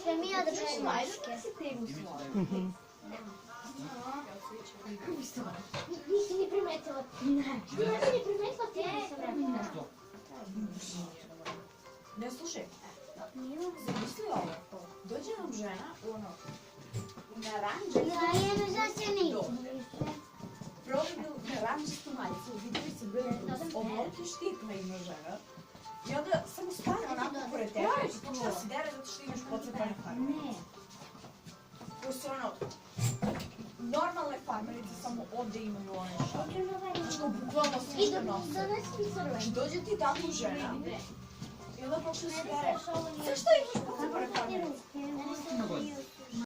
sve mi održemo maske. Nisi ni primetila. Nisi ni primetila ti nisam rekla. Ne, slušaj, zamisli ovo, dođe nam žena u ono, naranđe, naranđistu majicu, vidjeli se bili ovoliki štikla ima žena, i onda samo stane onako pored tebe i počne da se dere zato što imaš pocepane farmerice. Koje su ono, normalne farmerice, samo ovde imaju one šalje. Znači, bukvalno sve nose. Dođe ti tako žena, i onda počne da se dere. Zašto imaš pocepane farmerice?